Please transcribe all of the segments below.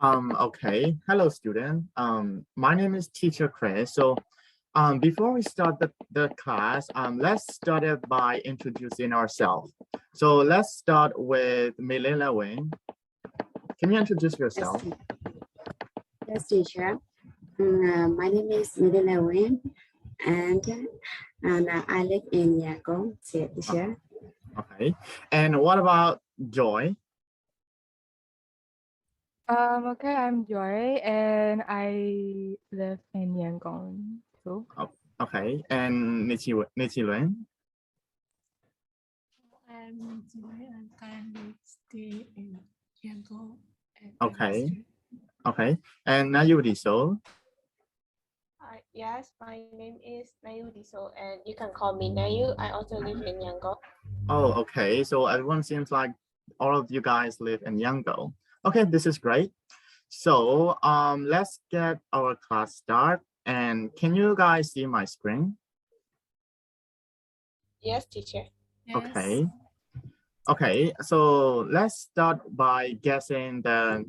Okay. Hello, student. My name is Teacher Chris. Before we start the class, let's start it by introducing ourselves. So let's start with Melilla Wing. Can you introduce yourself? Yes, teacher. My name is Midela Wen, and I live in Yagong, teacher. Okay. And what about Joy? Okay, I'm Joy and I live in Yangon too. Okay. And Nichiluen? I'm Joy. I'm currently stay in Yangon. Okay. Okay. And Nayudiso? Yes, my name is Nayu Diso, and you can call me Nayu. I also live in Yangon. Oh, okay. So everyone seems like all of you guys live in Yangon. Okay, this is great. So let's get our class start. And can you guys see my screen? Yes, teacher. Yes. Okay. Okay, so let's start by guessing the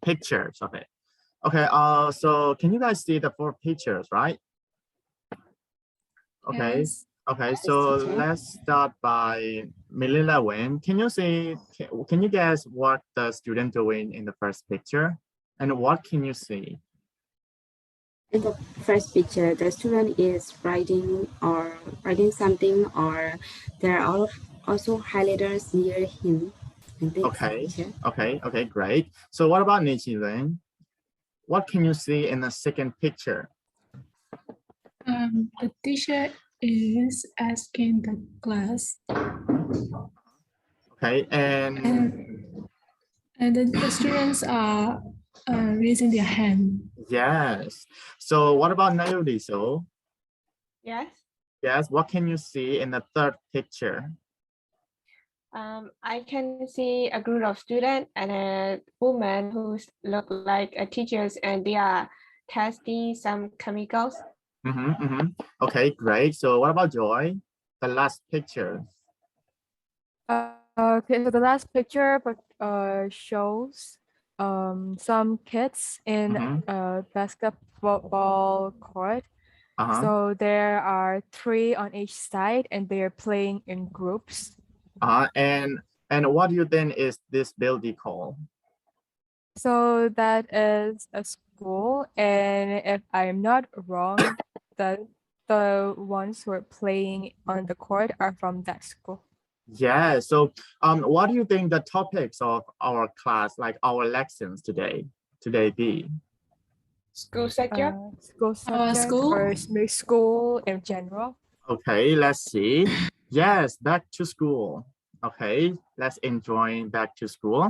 pictures of it. Okay, so can you guys see the 4 pictures, right? Okay. Yes. Okay, so let's start by Melilla Wen. Can you guess what the student doing in the first picture? And what can you see? In the first picture, the student is writing something, or there are also highlighters near him. Okay, great. So what about Nichiluen? What can you see in the second picture? The teacher is asking the class. Okay, and the students are raising their hand. yes. So what about Nayudi? So Yes. yes, what can you see in the third picture? I can see a group of students and a woman who look like a teachers, and they are testing some chemicals. Okay, great. So what about Joy? The last picture. Okay, so the last picture shows some kids in a basketball court. So there are 3 on each side and they're playing in groups. And what do you think is this building called? So that is a school, and if I'm not wrong, the ones who are playing on the court are from that school. Yeah, so what do you think the topics of our class, like our lessons today be? School subject? School subject or school in general. Okay, let's see. Yes, back to school. Okay, let's enjoy back to school.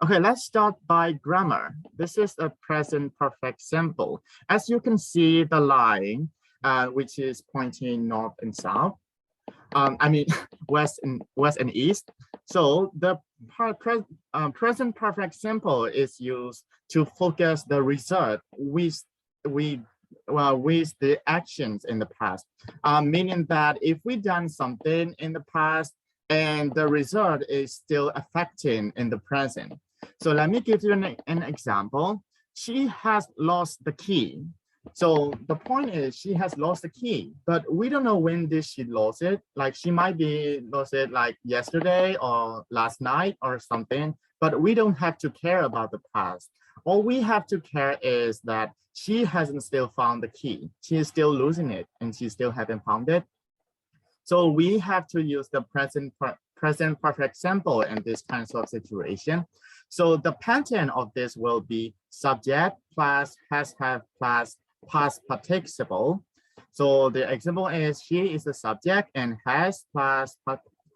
Okay, let's start by grammar. This is a present perfect simple. As you can see the line, which is pointing north and south. I mean, west and east. So the present perfect simple is used to focus the result with the actions in the past, meaning that if we done something in the past and the result is still affecting in the present. So let me give you an example. She has lost the key. So the point is she has lost the key, but we don't know when did she lose it. Like she might be lost it like yesterday or last night or something, but we don't have to care about the past. All we have to care is that she hasn't still found the key. She is still losing it and she still haven't found it. So we have to use the present perfect simple in this kind of situation. So the pattern of this will be subject plus has have plus past participle. So the example is she is the subject and has plus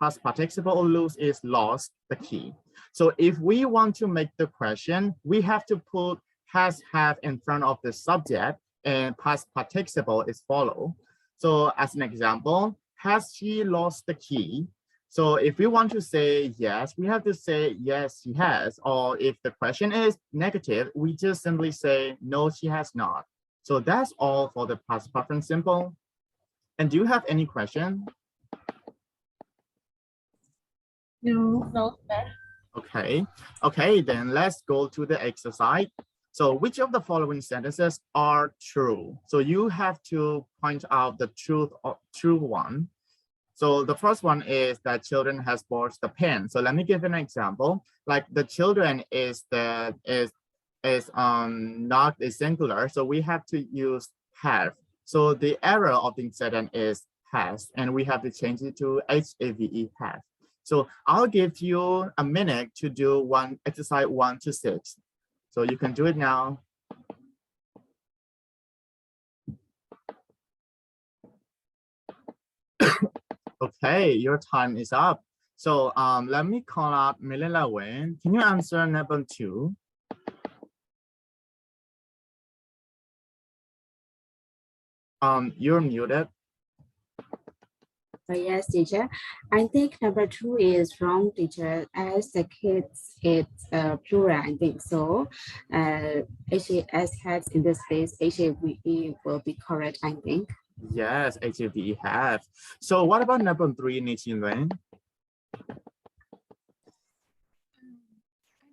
past participle or lose is lost the key. So if we want to make the question, we have to put has have in front of the subject and past participle is follow. So as an example, has she lost the key? So if we want to say yes, we have to say yes, she has. Or if the question is negative, we just simply say no, she has not. So that's all for the past perfect simple. And do you have any question? No. No, sir. Okay, then let's go to the exercise. So which of the following sentences are true? So you have to point out the true one. So the first one is that children has bought the pen. So let me give an example. Like the children is not a singular. So we have to use have. So the error of the sentence is has, and we have to change it to have, have. So I'll give you a minute to do one exercise 1 to 6. So you can do it now. Okay, your time is up. So let me call out Milila Wen. Can you answer number 2? You're muted. Yes, teacher. I think number 2 is wrong, teacher. As the kids, it's plural. I think so. HAS has in this case, HAVE will be correct. I think. Yes, HAVE have. So what about number 3, Nichilwen?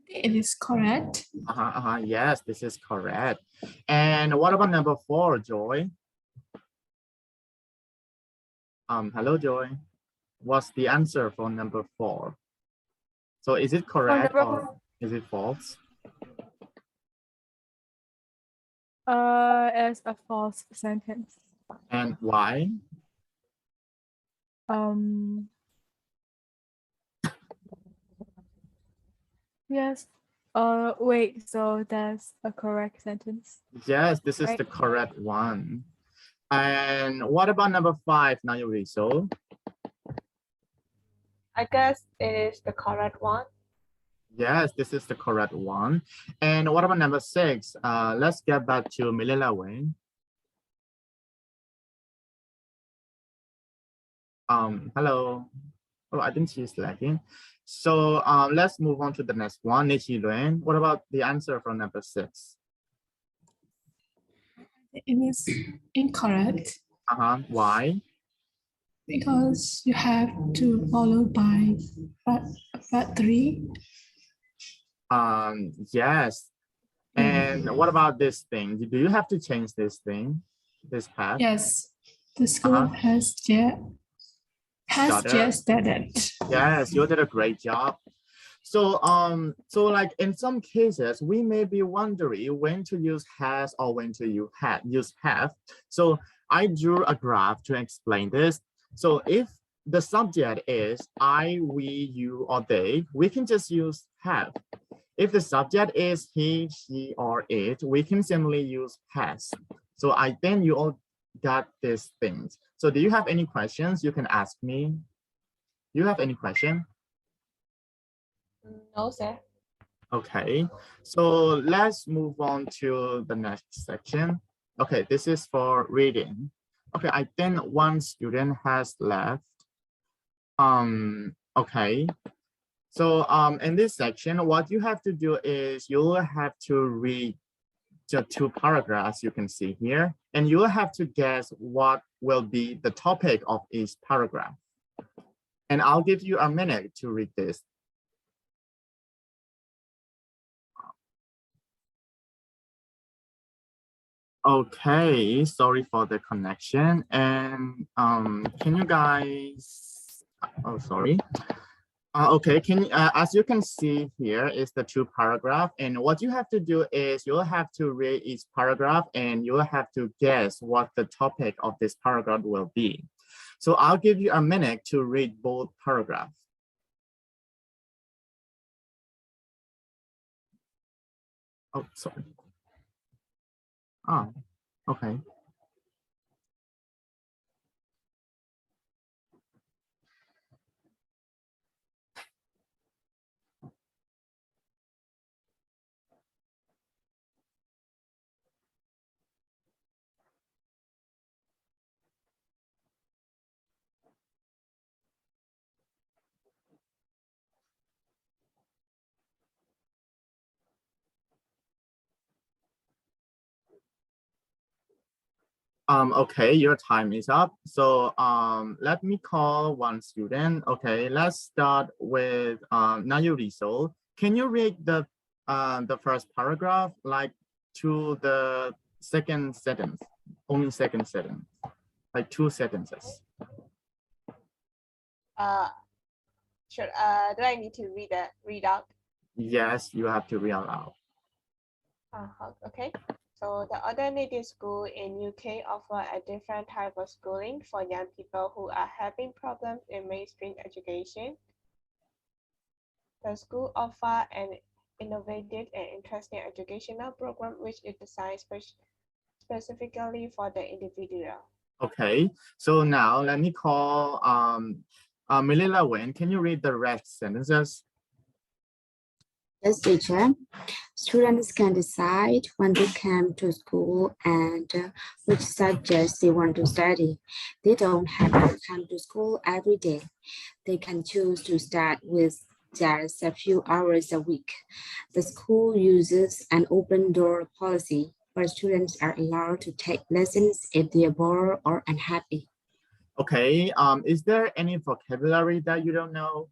It is correct. Yes, this is correct. And what about number 4, Joy? Hello, Joy. What's the answer for number 4? So is it correct or is it false? As a false sentence. And why? Yes. Wait, so that's a correct sentence? Yes, this is the correct one. And what about number 5, Nayuriso? I guess it is the correct one. Yes, this is the correct one. And what about number 6? Let's get back to Milila Wayne. Hello. Oh, I think she's lagging. So let's move on to the next one, Nichi Luen. What about the answer for number 6? It is incorrect. Why? Because you have to follow by part 3. Yes. And what about this thing? Do you have to change this thing, this path? Yes, the school has just started. Yes, you did a great job. So so like in some cases, we may be wondering when to use has or when to use have. So I drew a graph to explain this. So if the subject is I, we, you, or they, we can just use have. If the subject is he, she, or it, we can simply use has. So I think you all got these things. So do you have any questions? You can ask me. You have any question? No, sir. Okay, so let's move on to the next section. Okay, this is for reading. Okay, I think one student has left. Okay. So in this section, what you have to do is you'll have to read the 2 paragraphs you can see here, and you'll have to guess what will be the topic of each paragraph. And I'll give you a minute to read this. Okay, sorry for the connection. And can you guys, oh, sorry. Okay, as you can see here is the 2 paragraph, and what you have to do is you'll have to read each paragraph and you'll have to guess what the topic of this paragraph will be. So I'll give you a minute to read both paragraphs. Oh, sorry. Oh, okay. Okay, your time is up. So let me call one student. Okay, let's start with Nayuriso. Can you read the first paragraph like to the second sentence, only second sentence, like 2 sentences? Sure. Do I need to read out? Yes, you have to read out loud. Okay. So the alternative school in UK offer a different type of schooling for young people who are having problems in mainstream education. The school offer an innovative and interesting educational program which is designed specifically for the individual. Okay, so now let me call Melilla Wen. Can you read the rest sentences? Yes, teacher. Students can decide when they come to school and which subjects they want to study. They don't have to come to school every day. They can choose to start with just a few hours a week. The school uses an open door policy where students are allowed to take lessons if they are bored or unhappy. Okay, is there any vocabulary that you don't know?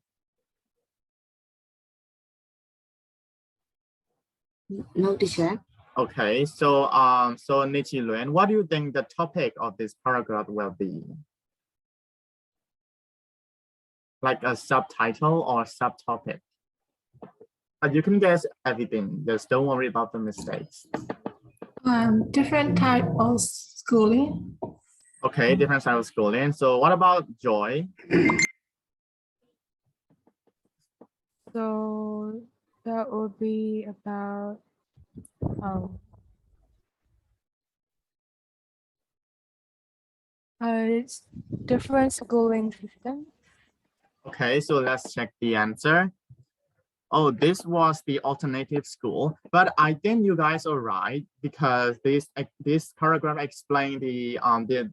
No, teacher. Okay, so so Nichi Luen, what do you think the topic of this paragraph will be? Like a subtitle or subtopic? But you can guess everything. Just don't worry about the mistakes. Different type of schooling. Okay, different style of schooling. So what about Joy? So that would be about it's different schooling system. Okay, so let's check the answer. Oh, this was the alternative school, but I think you guys are right because this paragraph explains the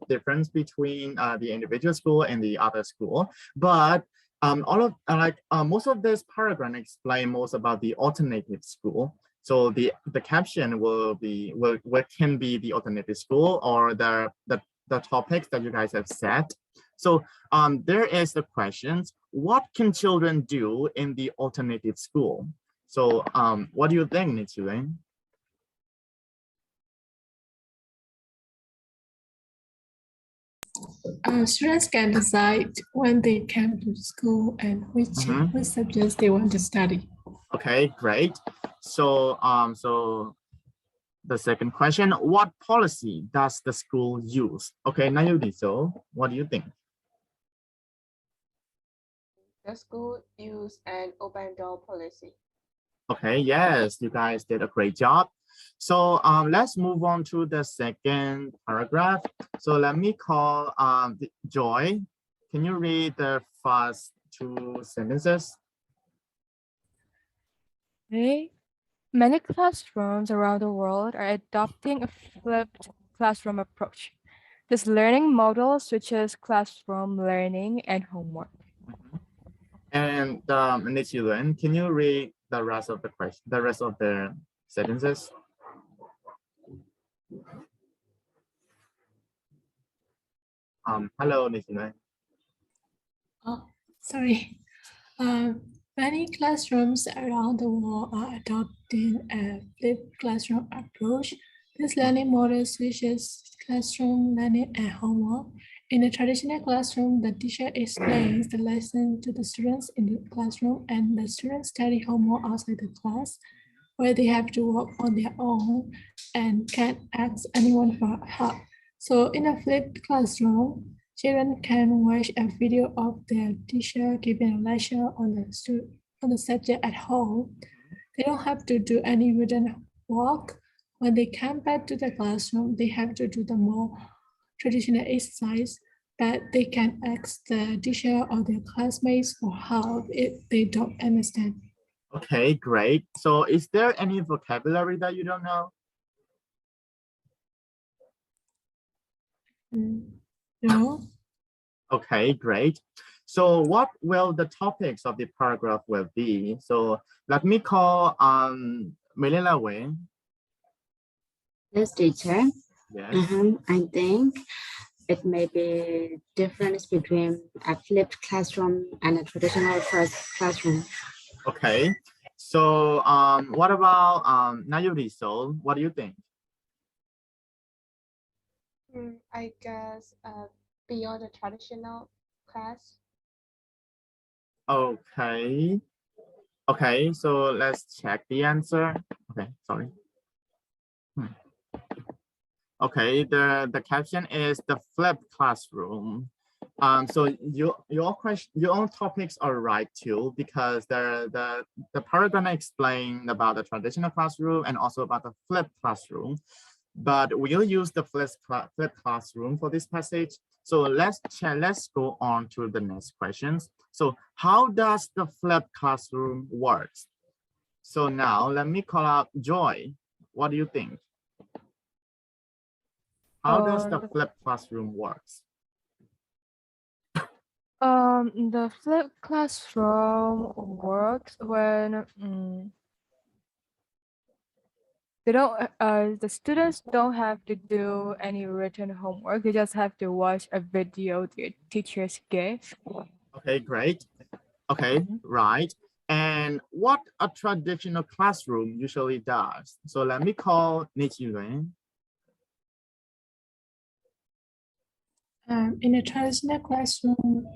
difference between the individual school and the other school. But most of this paragraph explain most about the alternative school. So the caption will be what can be the alternative school or the topics that you guys have set. So there is the questions, what can children do in the alternative school? So what do you think, Nichulain? Students can decide when they come to school and which subjects they want to study. Okay, great. So so the second question, what policy does the school use? Okay, Nayudi, so what do you think? The school use an open door policy. Okay, yes, you guys did a great job. So let's move on to the second paragraph. So let me call Joy. Can you read the first 2 sentences? Okay. Many classrooms around the world are adopting a flipped classroom approach. This learning model switches classroom learning and homework. And Nichulain, can you read the rest of the question, the rest of the sentences? Hello, Nichulain. Oh, sorry. Many classrooms around the world are adopting a flipped classroom approach. This learning model switches classroom learning and homework. In a traditional classroom, the teacher explains the lesson to the students in the classroom and the students study homework outside the class, where they have to work on their own and can't ask anyone for help. So in a flipped classroom, children can watch a video of their teacher giving a lecture on the subject at home. They don't have to do any written work. When they come back to the classroom, they have to do the more traditional exercise, but they can ask the teacher or their classmates for help if they don't understand. Okay, great. So is there any vocabulary that you don't know? No. Okay, great. So what will the topics of the paragraph will be? So let me call Melilla Wei. Yes, teacher. Yes. I think it may be difference between a flipped classroom and a traditional first classroom. Okay. So what about Nayuriso? What do you think? I guess beyond the traditional class. Okay. Okay, so let's check the answer. Okay, sorry. Okay, the caption is the flipped classroom. So your own topics are right too, because the paragraph explained about the traditional classroom and also about the flipped classroom. But we'll use the flipped classroom for this passage. So let's go on to the next questions. So how does the flipped classroom works? So now let me call out Joy. What do you think? How does the flipped classroom works? The flipped classroom works when the students don't have to do any written homework. They just have to watch a video the teachers gave. Okay, great. Okay, right. And what a traditional classroom usually does. So let me call Nichiyuan. In a traditional classroom,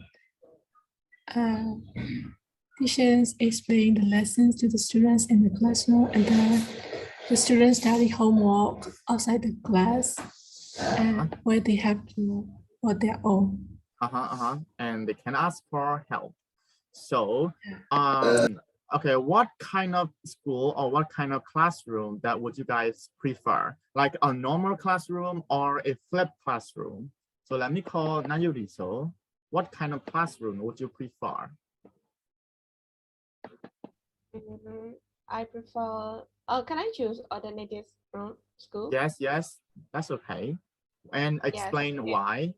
teachers explain the lessons to the students in the classroom, and then the students study homework outside the class, where they have to on their own. And they can ask for help. So, okay, what kind of school or what kind of classroom that would you guys prefer? Like a normal classroom or a flipped classroom? So let me call Nayuriso. What kind of classroom would you prefer? I prefer. Oh, can I choose alternative school? Yes, that's okay. And explain yes, why.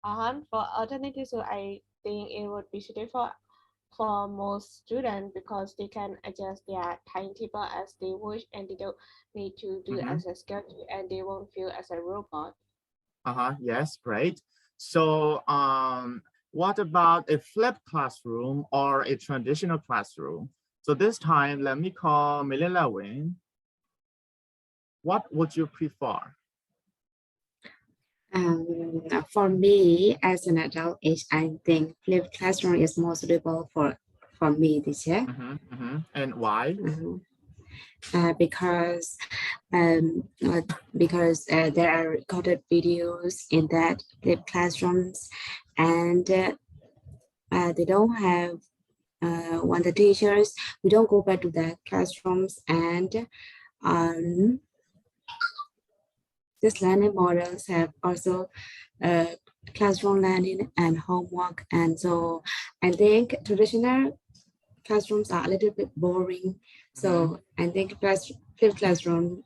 For alternative school, I think it would be suitable for most students because they can adjust their timetable as they wish and they don't need to do as a schedule and they won't feel as a robot. Yes, great. So what about a flipped classroom or a traditional classroom? So this time, let me call Milila Wing. What would you prefer? For me, as an adult age, I think flipped classroom is more suitable for me, teacher. And why? Because there are recorded videos in that flipped classrooms, and they don't have when the teachers, we don't go back to the classrooms, and these learning models have also classroom learning and homework. And so I think traditional classrooms are a little bit boring. So I think flipped classroom,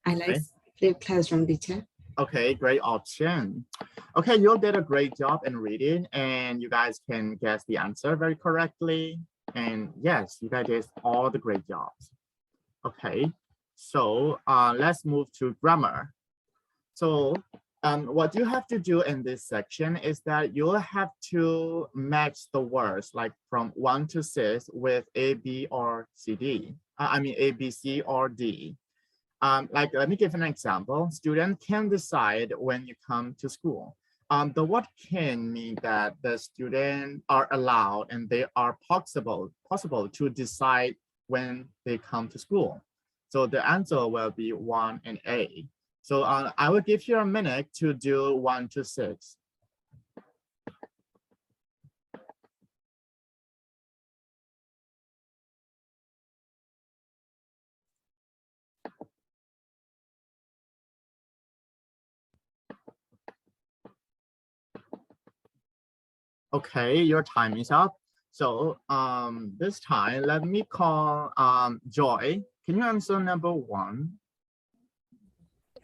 I like flipped classroom, teacher. Okay, great option. Okay, you did a great job in reading and you guys can guess the answer very correctly. And yes, you guys did all the great jobs. Okay, so let's move to grammar. So what you have to do in this section is that you'll have to match the words like from 1 to 6 with A, B, or C, D. I mean A, B, C, or D. Like, let me give an example. Students can decide when you come to school. The word can mean that the students are allowed and they are possible to decide when they come to school. So the answer will be 1 and A. So I will give you a minute to do 1 to 6. Okay, your time is up. So this time, let me call Joy. Can you answer number 1?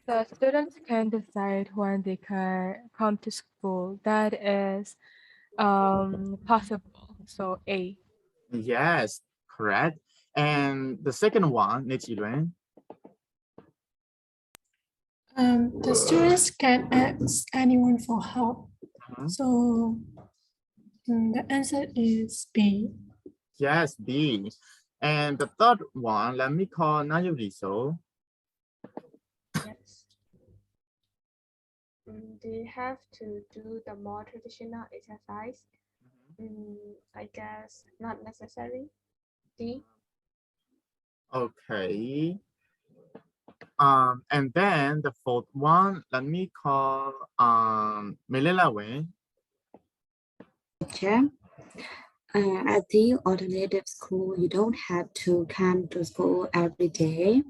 The students can decide when they can come to school. That is possible. So A. Yes, correct. And the second one, Nichiruen. The students can ask anyone for help. So the answer is B. Yes, B. And the third one, let me call Nayuriso. Yes. They have to do the more traditional exercise. I guess not necessary. D. Okay. And then the fourth one, let me call Melelawe. Teacher, at the alternative school, you don't have to come to school every day.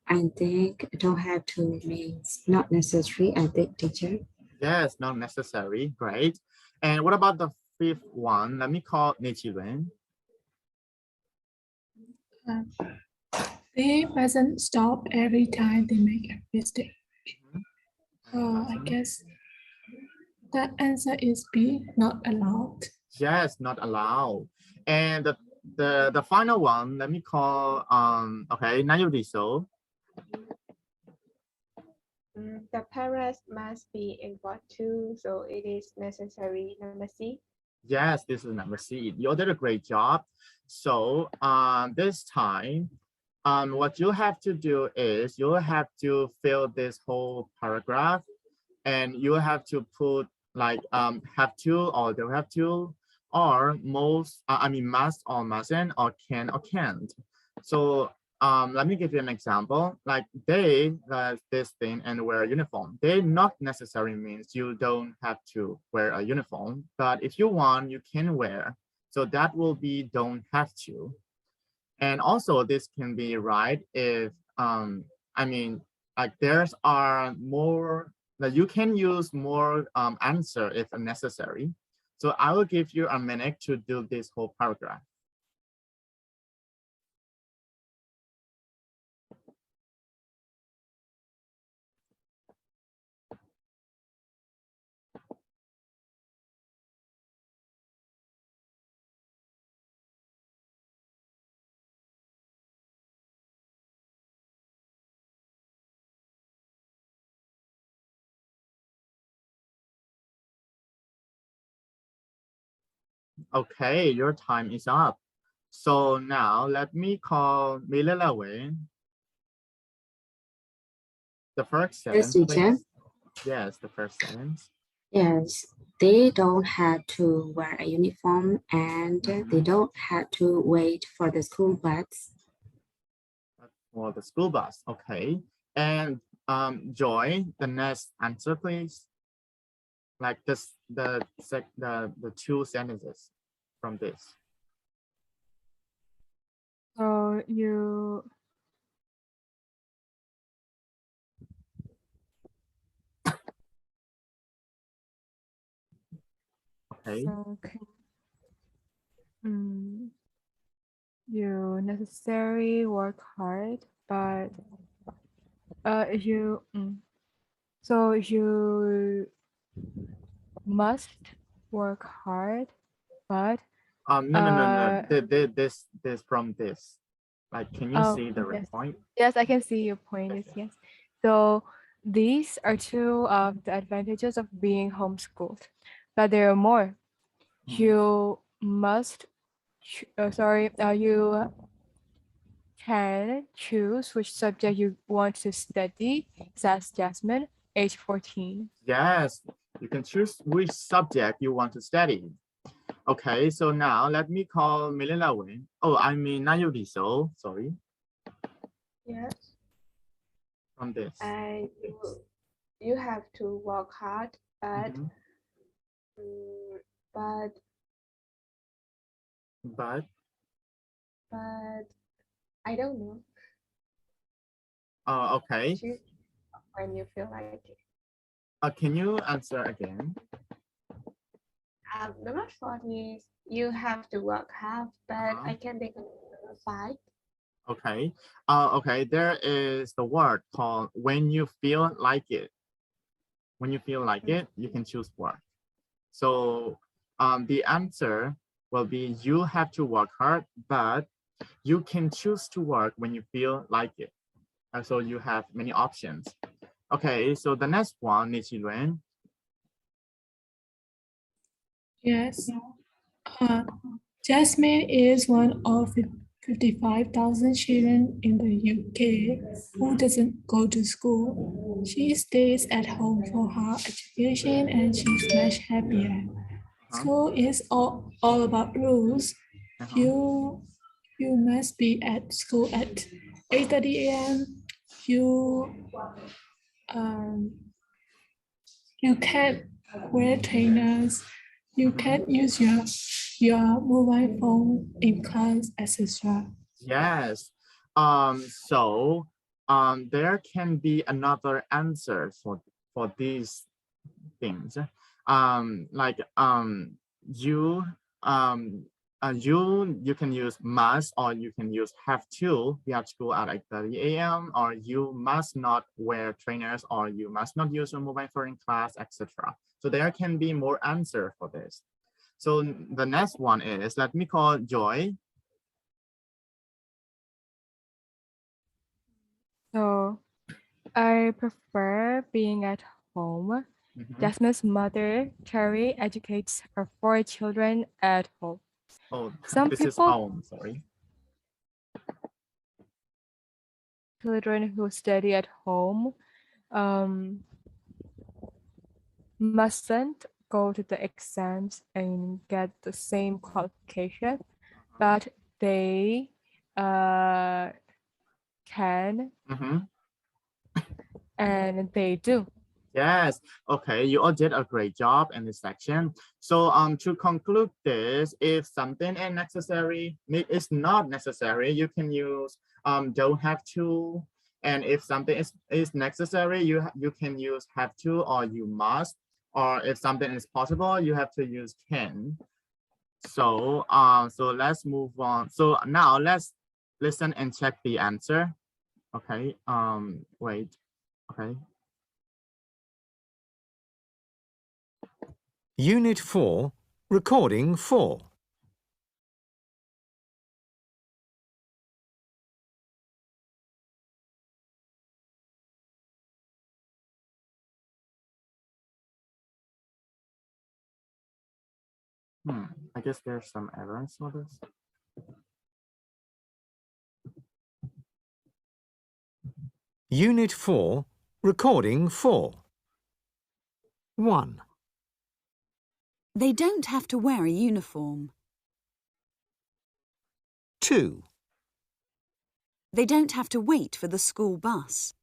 I think don't have to means not necessary, I think, teacher. Yes, not necessary. Great. And what about the fifth one? Let me call Nichiren. They mustn't stop every time they make a mistake. I guess the answer is B, not allowed. Yes, not allowed. And the final one, let me call okay, Nayuriso. The parents must be involved too, so it is necessary. Number C. Yes, this is number C. You did a great job. So this time, what you have to do is you have to fill this whole paragraph, and you have to put like have to or don't have to, or most must or mustn't, or can or can't. So let me give you an example. Like they this thing and wear a uniform. They not necessarily means you don't have to wear a uniform, but if you want, you can wear. So that will be don't have to. And also this can be right if like there's are more that you can use more answer if necessary. So I will give you a minute to do this whole paragraph. Okay, your time is up. So now let me call Milelawe. The first Yes, sentence, teacher. please. Yes, the first sentence. Yes, they don't have to wear a uniform and they don't have to wait for the school bus. For the school bus, okay. And Joy, the next answer, please. Like this, the two sentences from this. So you Okay. so you necessarily work hard, but so you must work hard, but no. This from this. Like, can you see the red yes. point? Yes, I can see your point. Yes. So these are two of the advantages of being homeschooled, but there are more. You must, you can choose which subject you want to study, says Jasmine, age 14. Yes, you can choose which subject you want to study. Okay, so now let me call Milelawe. Oh, I mean Nayuriso, sorry. Yes. From this. You have to work hard, but but I don't know. Oh, okay. Choose when you feel like it. Can you answer again? Number 4 is you have to work hard, but I can take a 5. Okay. Okay, there is the word called when you feel like it. When you feel like it, you can choose work. So the answer will be you have to work hard, but you can choose to work when you feel like it. So you have many options. Okay, so the next one, Nichiluen. Yes. Jasmine is one of 55,000 children in the UK who doesn't go to school. She stays at home for her education and she's much happier. School is all about rules. You must be at school at 8:30 a.m. Um, you can't wear trainers. You can't use your mobile phone in class, etc. Yes. So there can be another answer for these things. Like you you can use must, or you can use have to be at school at 8:30 a.m. or you must not wear trainers, or you must not use your mobile phone in class, etc. So there can be more answer for this. So the next one is, let me call Joy. So I prefer being at home. Jasmine's mother, Carrie, educates her 4 children at home. Oh, Some this people, is home, sorry. children who study at home mustn't go to the exams and get the same qualification, but they can and they do. Yes. Okay. You all did a great job in this section. So to conclude this, if something is necessary, it's not necessary, you can use don't have to. And if something is necessary, you can use have to, or you must. Or if something is possible, you have to use can. So so let's move on. So now let's listen and check the answer. Okay. Wait. Okay. Unit 4, Recording 4. I guess there's some errors for this. Unit 4, Recording 4. 1. They don't have to wear a uniform. 2. They don't have to wait for the school bus.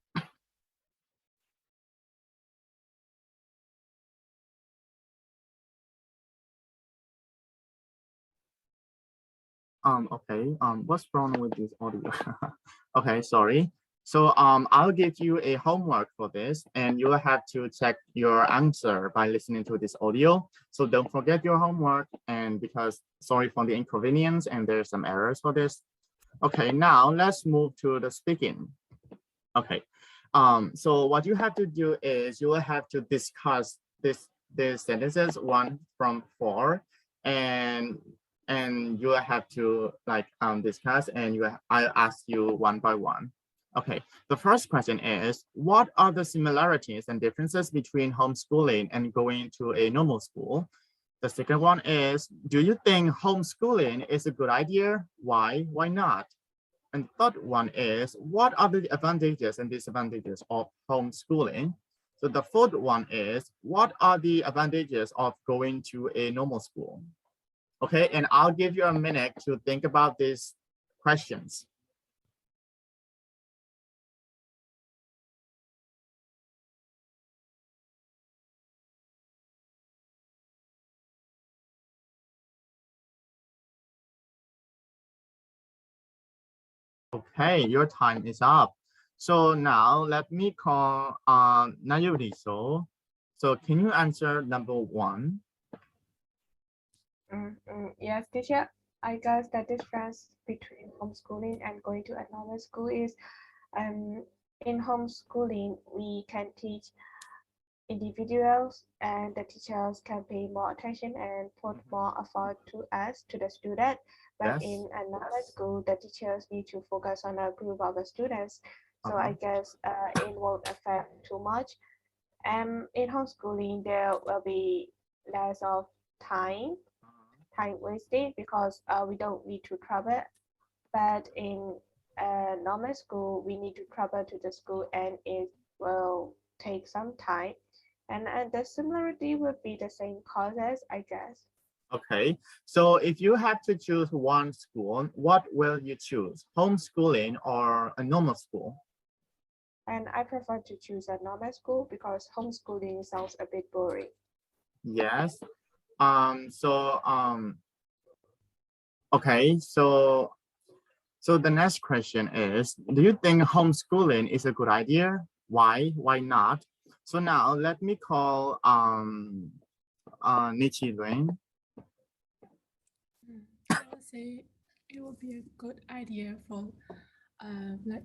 'Kay, what's wrong with this audio? Okay, sorry. So I'll give you a homework for this, and you will have to check your answer by listening to this audio. So don't forget your homework, and because sorry for the inconvenience and there's some errors for this. Okay, now let's move to the speaking. Okay, so what you have to do is you will have to discuss these sentences 1 from 4, and you will have to like discuss, and I'll ask you one by one. Okay, the first question is, what are the similarities and differences between homeschooling and going to a normal school? The second one is, do you think homeschooling is a good idea? Why? Why not? And third one is, what are the advantages and disadvantages of homeschooling? So the fourth one is, what are the advantages of going to a normal school? Okay, and I'll give you a minute to think about these questions. Okay, your time is up. So now let me call Nayuri. So can you answer number 1? Yes, teacher. I guess the difference between homeschooling and going to a normal school is in homeschooling, we can teach individuals and the teachers can pay more attention and put more effort to us, to the student. But Yes. in another school, the teachers need to focus on a group of the students. So I guess it won't affect too much. In homeschooling, there will be less of time wasted because we don't need to travel. But in normal school, we need to travel to the school and it will take some time. And the similarity would be the same causes, I guess. Okay, so if you have to choose one school, what will you choose? Homeschooling or a normal school? And I prefer to choose a normal school because homeschooling sounds a bit boring. Yes. Okay, so the next question is, do you think homeschooling is a good idea? Why? Why not? So now let me call Nichi Luen. I would say it would be a good idea for like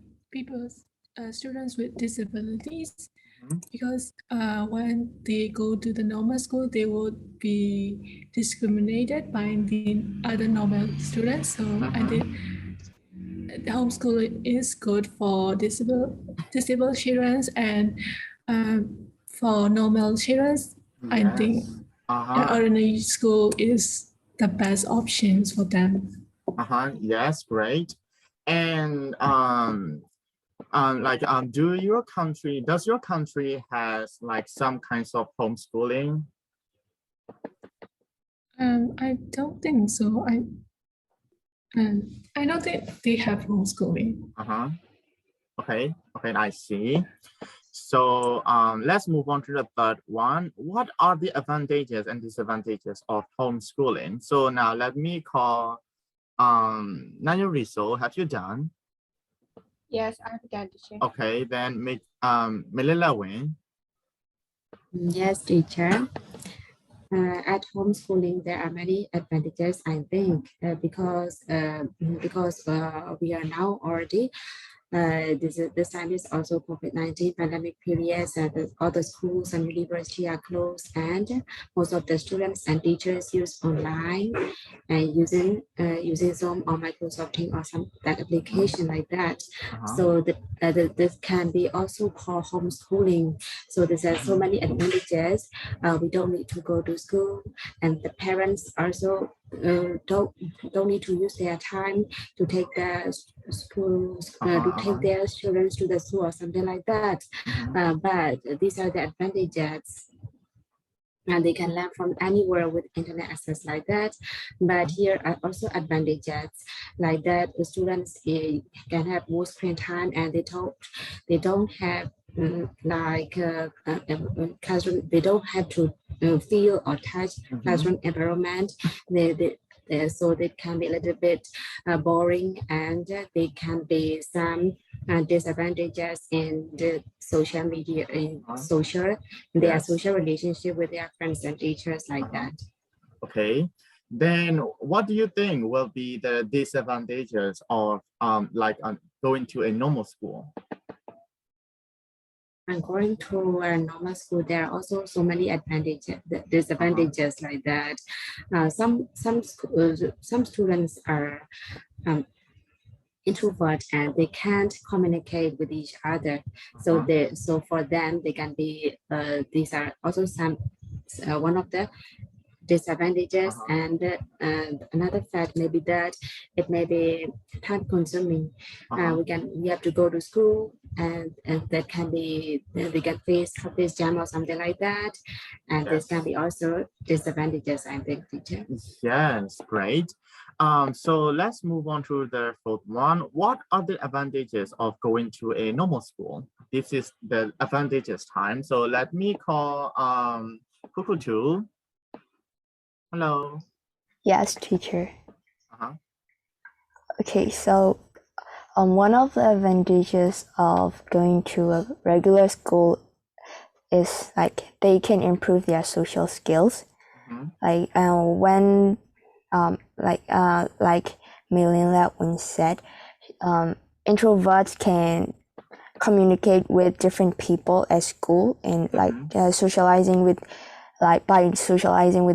students with disabilities, because when they go to the normal school, they would be discriminated by the other normal students. So I think homeschooling is good for disabled children and for normal children. I think ordinary school is the best options for them. Yes, great. And does your country has like some kinds of homeschooling? I don't think so. I don't think they have homeschooling. Okay, I see. So let's move on to the third one. What are the advantages and disadvantages of homeschooling? So now let me call Nanyoriso. Have you done? Yes, I've done, teacher. Okay, then Melilla Wing. Yes, teacher. At homeschooling, there are many advantages, I think, because we are now already this time is also COVID-19 pandemic period, and all the schools and university are closed, and most of the students and teachers use online and using Zoom or Microsoft Teams or some that application like that. So this can be also called homeschooling. So there's so many advantages. We don't need to go to school, and the parents also don't need to use their time to take their schools to take their children to the school or something like that. But these are the advantages. And they can learn from anywhere with internet access like that. But here are also advantages like that the students can have more screen time, and they don't have classroom. They don't have to feel or touch classroom environment. So they can be a little bit boring, and they can be some disadvantages in the social media, in their social relationship with their friends and teachers like that. Okay, then what do you think will be the disadvantages of going to a normal school? And going to a normal school, there are also so many advantages, disadvantages like that. Some students are introvert and they can't communicate with each other. So for them they can be these are also some one of the disadvantages. And another fact may be that it may be time consuming. We have to go to school, and that can be we can face jam or something like that, and this can be also disadvantages, I think, teacher. Yes, great. So let's move on to the fourth one. What are the advantages of going to a normal school? This is the advantages time. So let me call Kukutu. Hello. Yes, teacher. Okay, so one of the advantages of going to a regular school is like they can improve their social skills. Like when like Melinda once said, introverts can communicate with different people at school, and socializing with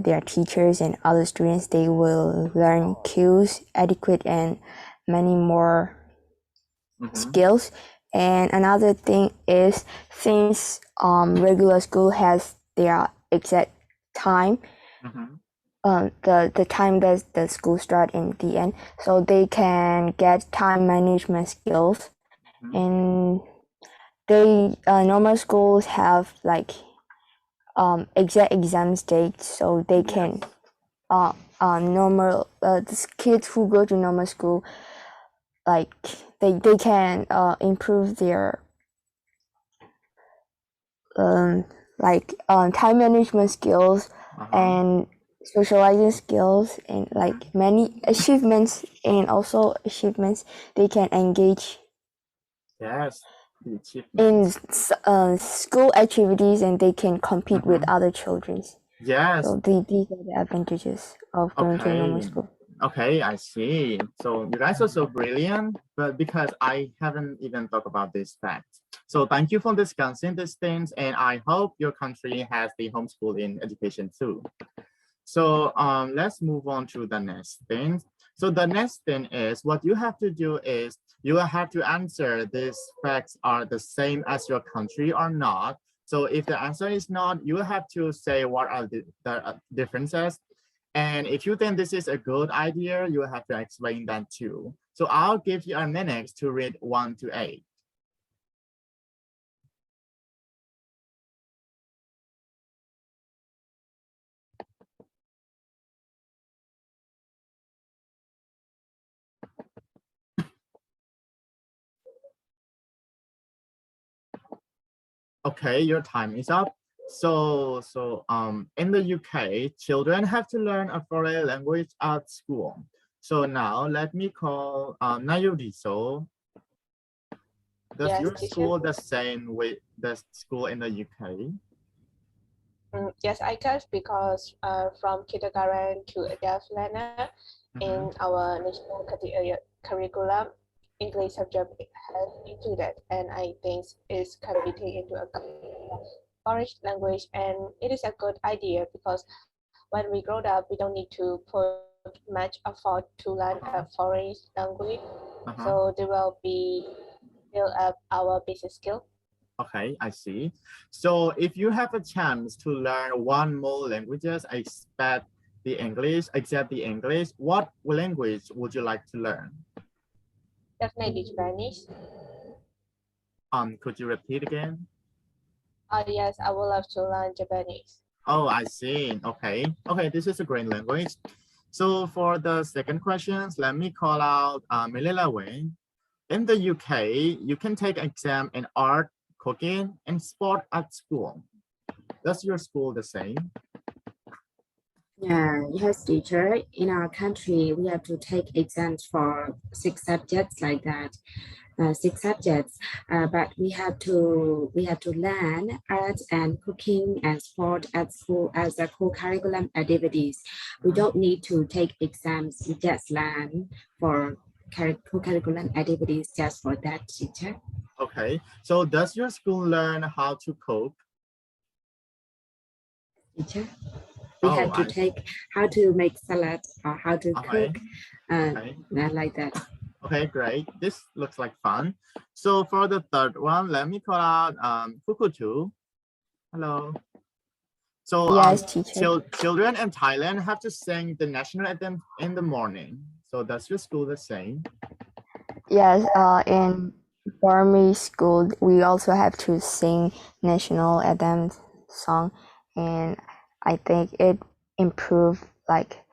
their teachers and other students, they will learn cues, etiquette, and many more skills And another thing is, since regular school has their exact time, the time that the school start in the end, so they can get time management skills. And they normal schools have like exact exam dates, so they can the kids who go to normal school, like they can improve their time management skills and socializing skills, and like many achievements, and also achievements they can engage in school activities, and they can compete with other children. So these are the advantages of going to normal school. Okay, I see. So you guys are so brilliant, but because I haven't even thought about this fact. So thank you for discussing these things, and I hope your country has the homeschooling education too. So let's move on to the next thing. So the next thing is, what you have to do is you have to answer these facts are the same as your country or not. So if the answer is not, you have to say what are the differences. And if you think this is a good idea, you have to explain that too. So I'll give you a minute to read 1 to 8. Okay, your time is up. So in the UK, children have to learn a foreign language at school. So now let me call Nayudi. So does Yes, your teacher. school the same with the school in the UK? Yes, I guess because from kindergarten to adult learner in our national curriculum, English subject has included, and I think it's competing into a foreign language, and it is a good idea because when we grow up, we don't need to put much effort to learn a foreign language, so they will build up our basic skill. Okay, I see. So if you have a chance to learn one more languages except the English, what language would you like to learn? Definitely Spanish. Could you repeat again? Yes, I would love to learn Japanese. Oh, I see. Okay. Okay, this is a great language. So for the second questions, let me call out Melilla Wayne. In the UK, you can take exam in art, cooking, and sport at school. Does your school the same? Yeah, yes, teacher. In our country, we have to take exams for 6 subjects like that. 6 subjects, but we have to learn art and cooking and sport at school as a co-curriculum activities. We don't need to take exams. We just learn for co-curriculum activities just for that, teacher. Okay, so does your school learn how to cook? Teacher, we have to take how to make salad or how to cook, like that. Okay, great. This looks like fun. So for the third one, let me call out Kukutu. Hello. So yes, teacher. Children in Thailand have to sing the national anthem in the morning. So does your school the same? Yes, in primary school, we also have to sing national anthem song, and I think it improved like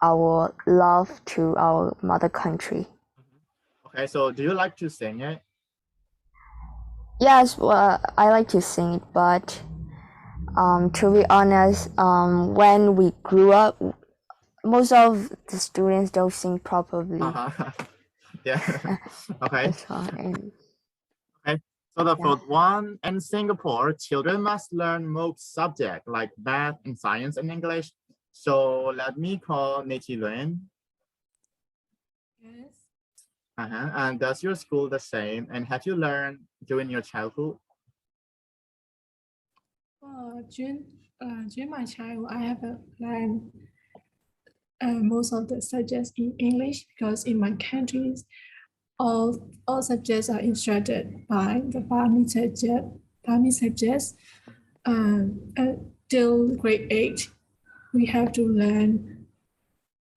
our love to our mother country. Okay, so do you like to sing it? Yes, well, I like to sing it, but to be honest, when we grew up, most of the students don't sing properly. Yeah. Okay. Okay. So the fourth one, in Singapore, children must learn most subjects like math and science and English. So let me call Nichi Luen. Yes. And does your school the same? And have you learned during your childhood? During my childhood, I have learned most of the subjects in English because in my countries, all subjects are instructed by the primary subjects. Till grade 8, we have to learn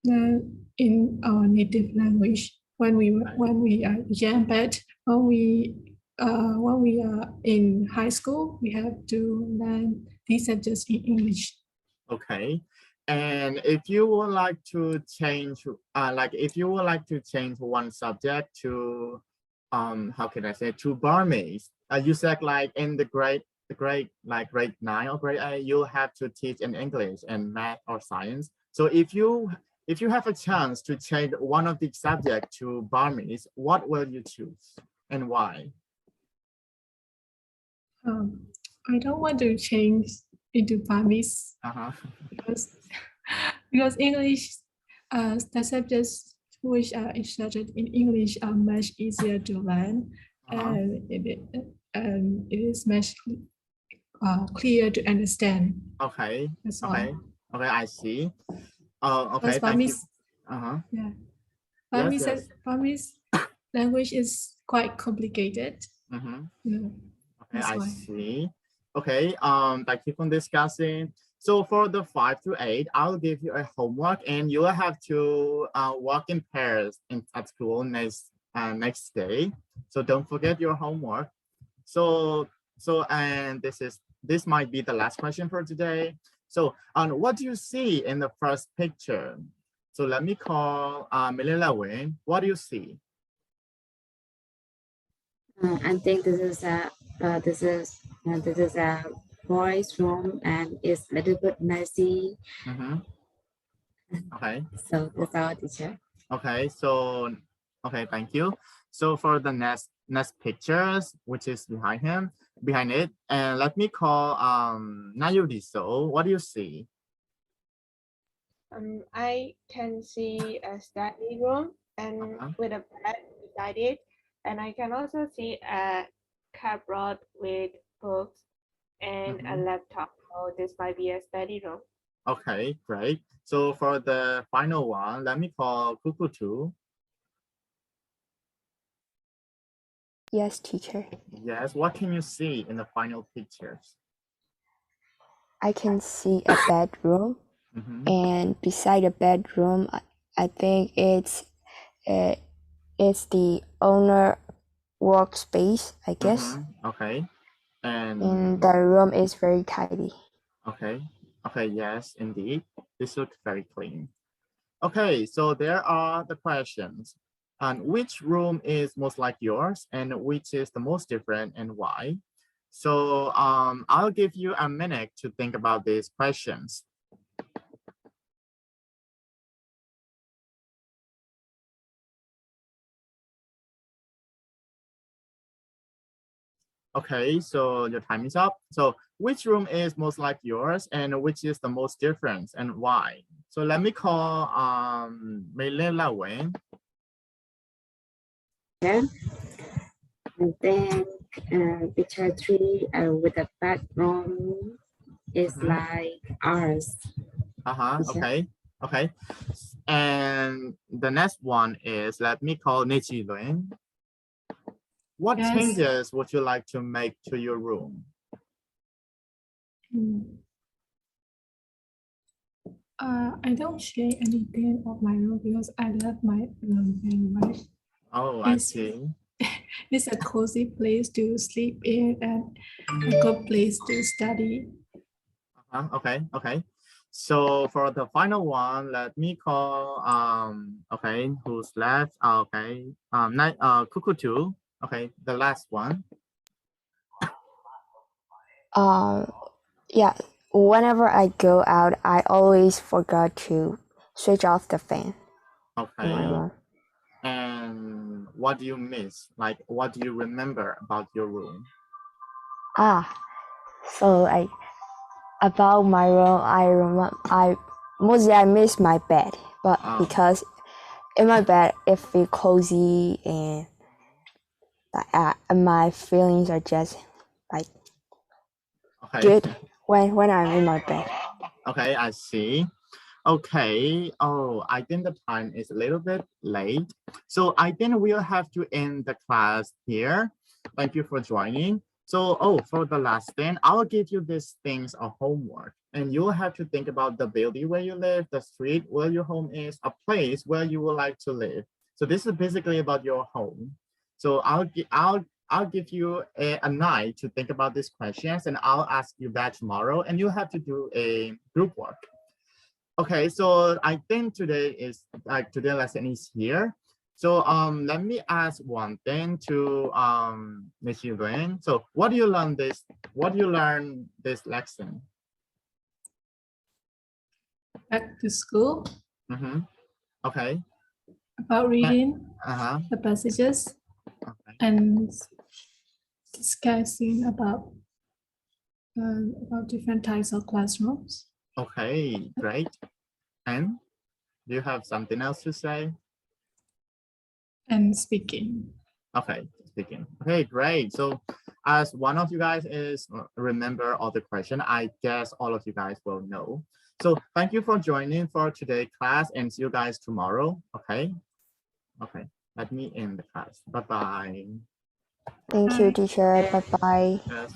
in our native language when we are young, but when we are in high school, we have to learn these subjects in English. Okay. And if you would like to change, if you would like to change one subject to, how can I say, to Burmese, you said like in the grade like grade 9 or grade 8, you have to teach in English and math or science. So if you have a chance to change one of the subjects to Burmese, what will you choose and why? I don't want to change into Burmese because English, the subjects which are instructed in English are much easier to learn, and it is much clear to understand. Okay. That's okay. All. Okay, I see. Okay, thank you. Yeah. Burmese language is quite complicated. Okay, That's I why. see. Okay, thank you for discussing. So for the 5 to 8, I'll give you a homework and you will have to work in pairs at school next day. So don't forget your homework. So and this might be the last question for today. So what do you see in the first picture? So let me call Melilla Wayne. What do you see? I think this is a boys' room and it's a little bit messy. Okay. So that's our teacher. Okay. So okay, thank you. So for the next pictures, which is behind it, and let me call Nayudi. So what do you see? I can see a study room and with a bed beside it, and I can also see a cupboard with books and a laptop. So this might be a study room. Okay, great. So for the final one, let me call Kukutu. Yes, teacher. Yes, what can you see in the final pictures? I can see a bedroom, and beside the bedroom, I think it's the owner workspace, I guess. Okay, and the room is very tidy. Okay, yes, indeed. This looks very clean. Okay, so there are the questions. And which room is most like yours and which is the most different and why? So I'll give you a minute to think about these questions. Okay, so your time is up. So which room is most like yours and which is the most different and why? So let me call Melilla Wayne. Yeah. And then picture 3 with a background is like ours. Okay. Okay. And the next one is, let me call Nichi Luen. What changes would you like to make to your room? I don't change anything of my room because I love my room very much. Oh, I see. It's a cozy place to sleep in and a good place to study. Okay, okay. So for the final one, let me call okay, who's left? Okay, Kukutu. Okay, the last one. Yeah, whenever I go out, I always forgot to switch off the fan. Okay. And what do you miss? Like, what do you remember about your room? So like about my room, I miss my bed, but because in my bed it feels cozy and my feelings are just like good when I'm in my bed. Okay, I see. Okay. Oh, I think the time is a little bit late. So I think we'll have to end the class here. Thank you for joining. So, for the last thing, I'll give you these things a homework, and you'll have to think about the building where you live, the street where your home is, a place where you would like to live. So this is basically about your home. So I'll give you a night to think about these questions, and I'll ask you back tomorrow, and you have to do a group work. Okay, so I think today's lesson is here. So let me ask one thing to Ms. Yuen. So what do you learn this lesson? Back to school. Okay. About reading the passages and discussing about different types of classrooms. Okay, great. And do you have something else to say? And speaking. Okay, speaking. Okay, great. So as one of you guys is remember all the question, I guess all of you guys will know. So thank you for joining for today's class, and see you guys tomorrow. Okay. Okay, let me end the class. Bye-bye. Thank you, teacher. Bye-bye. Yes.